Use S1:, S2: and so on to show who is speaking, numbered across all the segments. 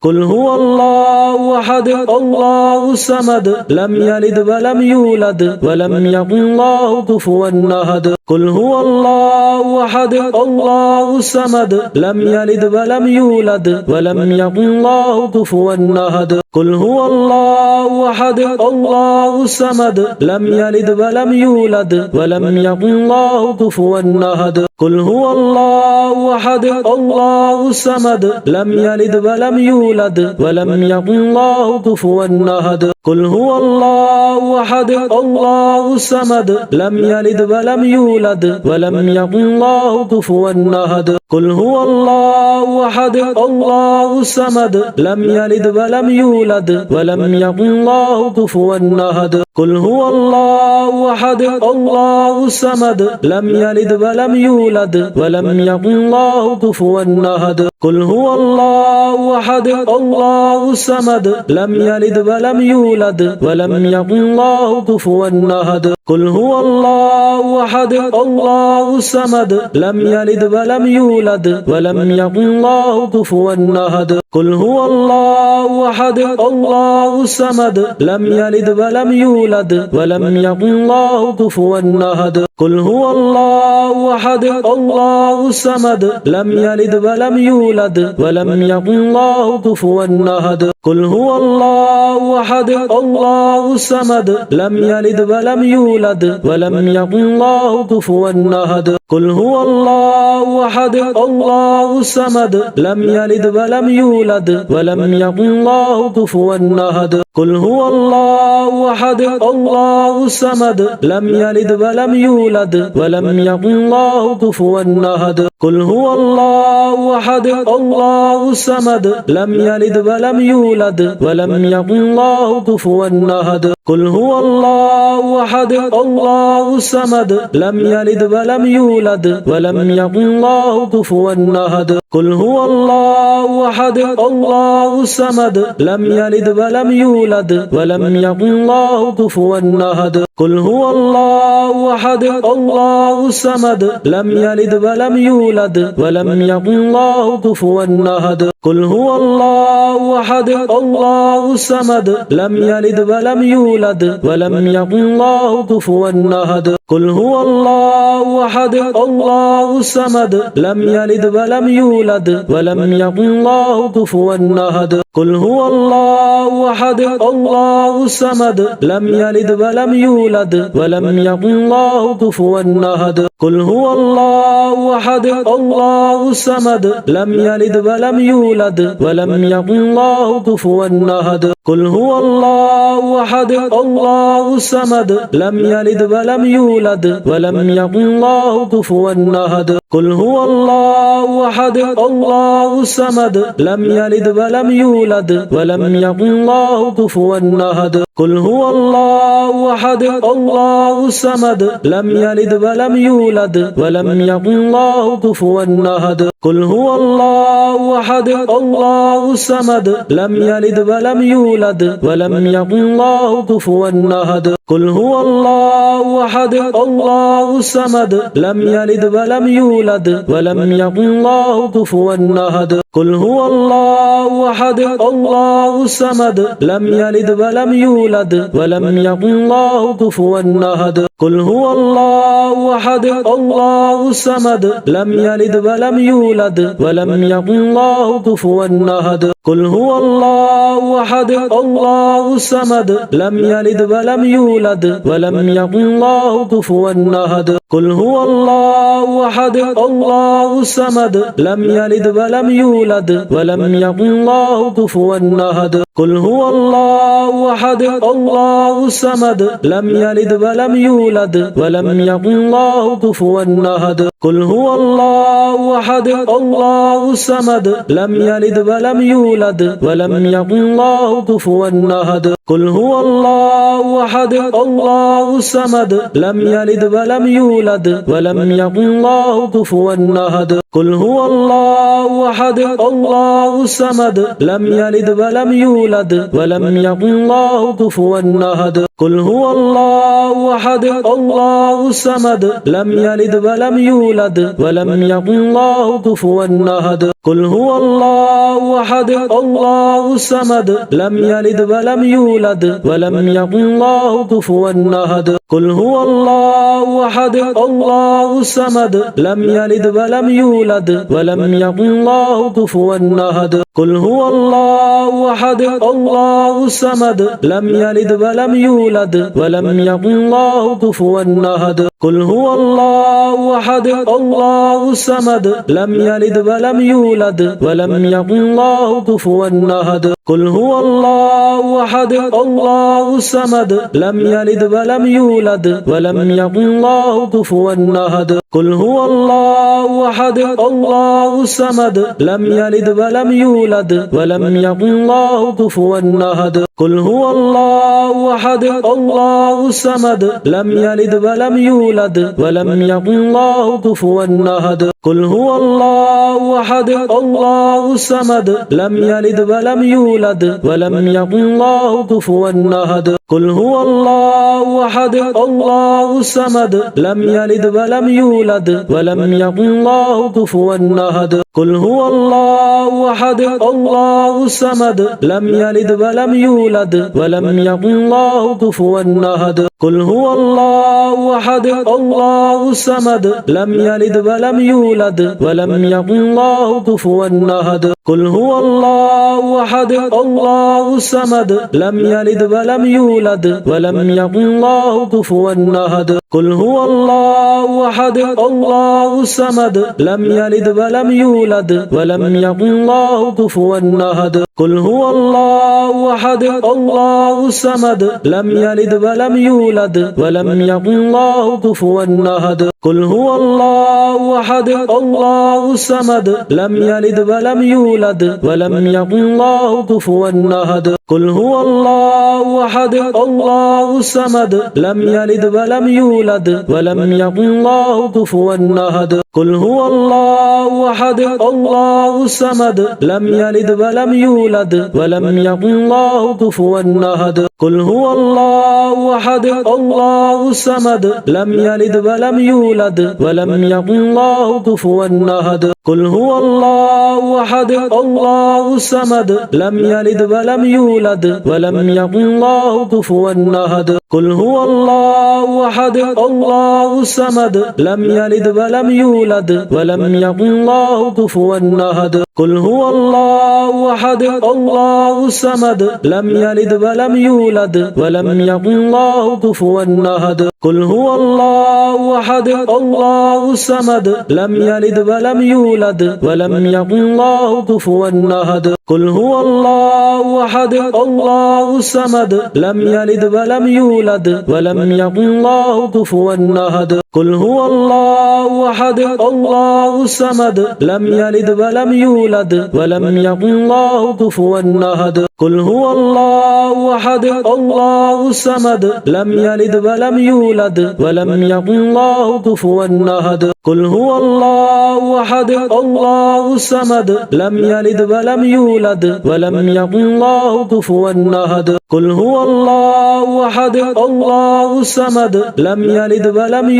S1: قل هو الله أحد الله الصمد لم يلد ولم يولد ولم يكن له كفوا أحد قل هو الله أحد الله الصمد لم يلد ولم يولد ولم يكن له كفوا أحد قل هو الله أحد الله الصمد لم يلد ولم يولد ولم يكن له كفوا أحد قل هو الله أحد الله الصمد لم يلد ولم يولد ولم يكن له كفوا أحد قل هو الله أحد الله الصمد لم يلد ولم يولد ولم يكن له كفوا أحد قل هو الله أحد الله الصمد لم يلد ولم يولد ولم يكن له كفوا أحد قل هو الله أحد الله الصمد لم يلد ولم يولد ولم يكن له كفوا أحد قل هو الله أحد الله الصمد لم يلد ولم يولد ولم يكن له كفوا أحد قل هو الله أحد الله الصمد لم يلد ولم يولد ولم يكن له كفوا أحد قل هو الله أحد الله الصمد لم يلد ولم يولد ولم يكن له كفوا أحد قل هو الله أحد الله الصمد لم يلد ولم يولد ولم يكن له كفوا أحد قل هو الله أحد الله الصمد لم يلد ولم يولد ولم يكن له كفوا أحد قل هو الله أحد الله الصمد لم يلد ولم يولد ولم يكن له كفوا أحد قل هو الله أحد الله الصمد لم يلد ولم يولد ولم يكن له كفوا أحد قل هو الله أحد الله الصمد لم يلد ولم يولد ولم يكن له كفوا أحد قل هو الله أحد الله الصمد لم يلد ولم يولد ولم يكن له كفوا أحد قل هو الله أحد الله الصمد لم يلد ولم يولد ولم يكن له كفوا أحد قل هو الله أحد الله الصمد لم يلد ولم يولد ولم يكن له كفوا أحد قل هو الله أحد الله الصمد لم يلد ولم يولد ولم يكن له كفوا أحد قل هو الله أحد الله الصمد لم يلد ولم يولد ولم يكن له كفوا أحد قل هو الله أحد الله الصمد لم يلد ولم يولد ولم يكن له كفوا أحد قل هو الله أحد الله الصمد لم يلد ولم يولد ولم يكن له كفوا أحد قل هو الله أحد الله الصمد لم يلد ولم يولد ولم يكن له كفوا أحد قل هو الله أحد الله الصمد لم يلد ولم يولد ولم يكن له كفوا أحد قل هو الله أحد الله الصمد لم يلد ولم يولد ولم يكن له كفوا أحد قل هو الله أحد الله الصمد لم يلد ولم يولد ولم يكن له كفوا أحد قل هو الله أحد الله الصمد لم يلد ولم يولد ولم يكن له كفوا أحد قل هو الله أحد الله الصمد لم يلد ولم يولد ولم يكن له كفوا أحد قل هو الله أحد الله الصمد لم يلد ولم يولد ولم يكن له كفوا أحد قل هو الله أحد الله الصمد لم يلد ولم يولد ولم يكن له كفوا أحد قل هو الله أحد الله الصمد لم يلد ولم يولد ولم يكن له كفوا أحد قل هو الله أحد الله الصمد لم يلد ولم يولد ولم يكن له كفوا أحد قل هو الله أحد الله الصمد لم يلد ولم يولد ولم يكن له كفوا أحد قل هو الله أحد الله الصمد لم يلد ولم يولد ولم يكن له كفوا أحد قل هو الله أحد الله الصمد لم يلد ولم يولد ولم يكن له كفوا أحد قل هو الله أحد الله الصمد لم يلد ولم يولد ولم يكن له كفوا أحد قل هو الله أحد الله الصمد لم يلد ولم يولد ولم يكن له كفوا أحد قل هو الله أحد الله الصمد لم يلد ولم يولد ولم يكن له كفوا أحد قل هو الله أحد الله الصمد لم يلد ولم يولد ولم يكن له كفوا أحد قل هو الله أحد الله الصمد لم يلد ولم يولد ولم يكن له كفوا أحد قل هو الله أحد الله الصمد لم يلد ولم يولد ولم يكن له كفوا أحد قل هو الله أحد الله الصمد لم يلد ولم يولد ولم يكن له كفوا أحد قل هو الله أحد الله الصمد لم يلد ولم يولد ولم يكن له كفوا أحد قل هو الله أحد الله الصمد لم يلد ولم يولد ولم يكن له كفوا أحد قل هو الله أحد الله الصمد لم يلد ولم يولد ولم يكن له كفوا أحد قل هو الله أحد الله الصمد لم يلد ولم يولد ولم يكن له كفوا أحد قل هو الله أحد الله الصمد لم يلد ولم يولد ولم يكن له كفوا أحد قل هو الله أحد الله الصمد لم يلد ولم يولد ولم يكن له كفوا أحد قل هو الله أحد الله الصمد لم يلد ولم يولد ولم يكن له كفوا أحد قل هو الله أحد الله الصمد لم يلد ولم يولد ولم يكن له كفوا أحد قل هو الله أحد الله الصمد لم يلد ولم يولد ولم يكن له كفوا أحد قل هو الله أحد الله الصمد لم يلد ولم يولد ولم يكن له كفوا أحد قل هو الله أحد الله الصمد لم يلد ولم يولد ولم يكن له كفوا أحد قل هو الله أحد الله الصمد لم يلد ولم يولد ولم يكن له كفوا أحد قل هو الله أحد الله الصمد لم يلد ولم يولد ولم يكن له كفوا أحد قل هو الله أحد الله الصمد لم يلد ولم يولد ولم يكن له كفوا أحد قل هو الله أحد الله الصمد لم يلد ولم يولد ولم يكن له كفوا أحد قل هو الله أحد الله الصمد لم يلد ولم يولد ولم يكن له كفوا أحد قل هو الله أحد الله الصمد لم يلد ولم يولد ولم يكن له كفوا أحد قل هو الله أحد الله الصمد لم يلد ولم يولد ولم يكن له كفوا أحد قل هو الله أحد الله الصمد لم يلد ولم يولد ولم يكن له كفوا أحد قل هو الله أحد الله الصمد لم يلد ولم يولد ولم يكن له كفوا أحد قل هو الله أحد الله الصمد لم يلد ولم يولد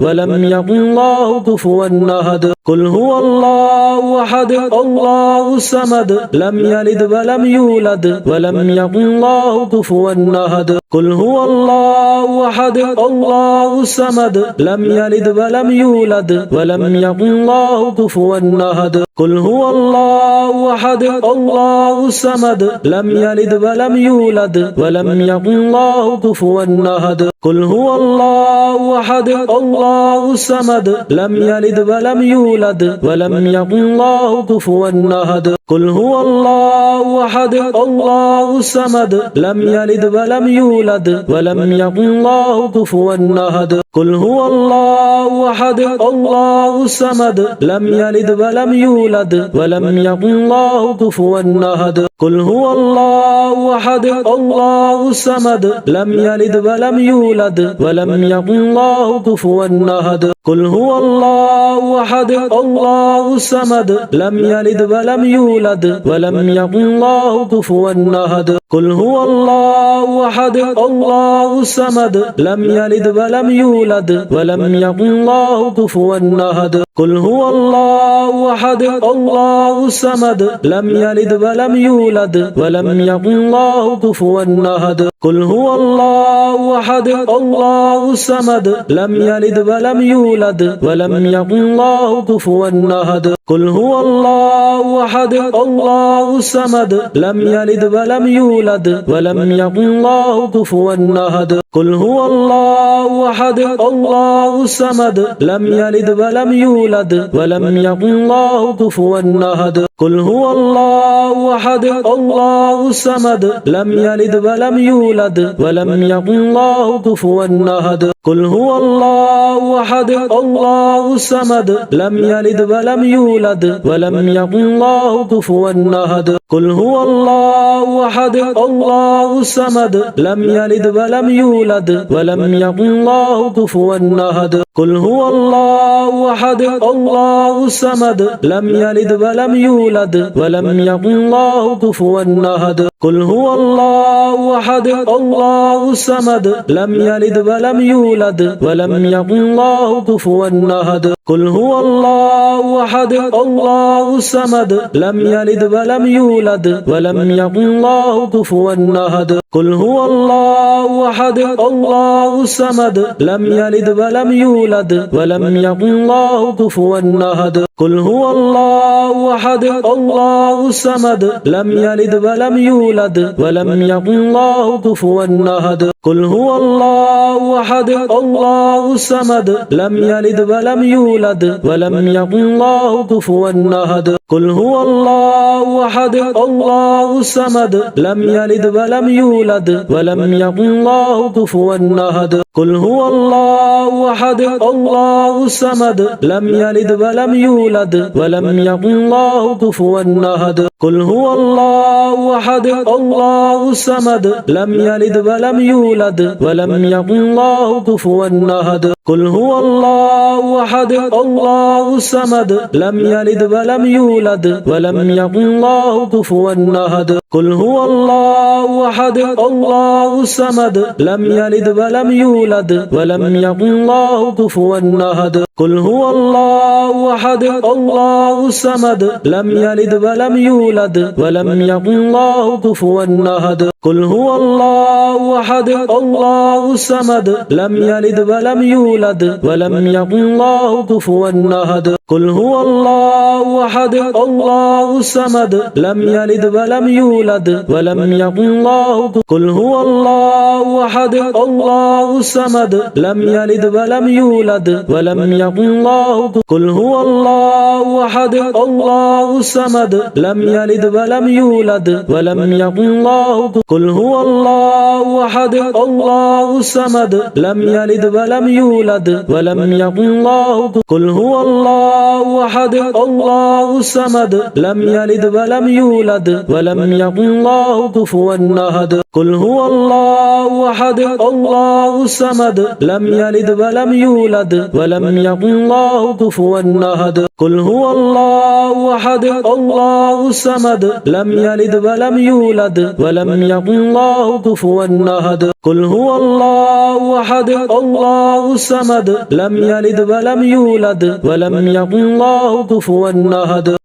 S1: ولم يكن له كفوا أحد قل هو الله أحد الله الصمد لم يلد ولم يولد ولم يكن له كفوا أحد قل هو الله أحد الله الصمد لم يلد ولم يولد ولم يكن له كفوا أحد قل هو الله أحد الله الصمد لم يلد ولم يولد ولم يكن له كفوا أحد قل هو الله أحد الله الصمد لم يلد ولم يولد ولم يكن له كفوا أحد قل هو الله أحد الله الصمد لم يلد ولم يولد ولم يكن له كفوا أحد قل هو الله أحد الله الصمد لم يلد ولم يولد ولم يكن له كفوا أحد قل هو الله أحد الله الصمد لم يلد ولم يولد ولم يكن له كفوا أحد قل هو الله أحد الله الصمد لم يلد ولم يولد ولم يكن له كفوا أحد قل هو الله أحد الله الصمد لم يلد ولم يولد ولم يكن له كفوا أحد قل هو الله أحد الله الصمد لم يلد ولم يولد ولم يكن له كفوا أحد قل هو الله أحد الله الصمد لم يلد ولم يولد ولم يكن له كفوا أحد قل هو الله أحد الله الصمد لم يلد ولم يولد ولم يكن له كفوا أحد قل هو الله أحد الله الصمد لم يلد ولم يولد ولم يكن له كفوا أحد قل هو الله أحد الله الصمد لم يلد ولم يولد ولم يكن له كفوا أحد قل هو الله أحد الله الصمد لم يلد ولم يولد ولم يكن له كفوا أحد قل هو الله أحد الله الصمد لم يلد ولم يولد ولم يكن له كفوا أحد قل هو الله أحد الله الصمد لم يلد ولم يولد ولم يكن له كفوا أحد قل هو الله أحد الله الصمد لم يلد ولم يولد ولم يكن له كفوا أحد قل هو الله أحد الله الصمد لم يلد ولم يولد ولم يكن له كفوا أحد قل هو الله أحد الله الصمد لم يلد ولم يولد ولم يكن له كفوا أحد قل هو الله أحد الله الصمد لم يلد ولم يولد ولم يكن له كفوا أحد قل هو الله أحد الله الصمد لم يلد ولم يولد ولم يكن له كفوا أحد قل هو الله أحد الله الصمد لم يلد ولم يولد ولم يكن له كفوا أحد قل هو الله أحد الله الصمد لم يلد ولم يولد ولم يكن له كفوا أحد قل هو الله أحد الله الصمد لم يلد ولم يولد ولم يكن له كفوا أحد قل هو الله أحد الله الصمد لم يلد ولم يولد ولم يكن له كفوا أحد قل هو الله أحد الله الصمد لم يلد ولم يولد ولم يكن له كفوا أحد قل هو الله أحد الله الصمد لم يلد ولم يولد ولم يكن له كفوا أحد قل هو الله أحد الله الصمد لم يلد ولم يولد ولم يكن له كفوا أحد قل هو الله أحد الله الصمد لم يلد ولم يولد ولم يكن له قل هو الله أحد الله الصمد لم يلد ولم يولد ولم يكن له قل هو الله أحد الله الصمد لم يلد ولم يولد ولم يكن له قل هو الله أحد الله الصمد لم يلد ولم يولد ولم يكن له قل هو الله أحد الله الصمد لم يلد ولم يولد ولم يكن له كفوا أحد قل هو الله أحد الله الصمد لم يلد ولم يولد ولم يكن له كفوا أحد قل هو الله أحد الله الصمد لم يلد ولم يولد ولم يكن له كفوا أحد قل هو الله أحد الله الصمد لم يلد ولم يولد ولم يكن له كفوا أحد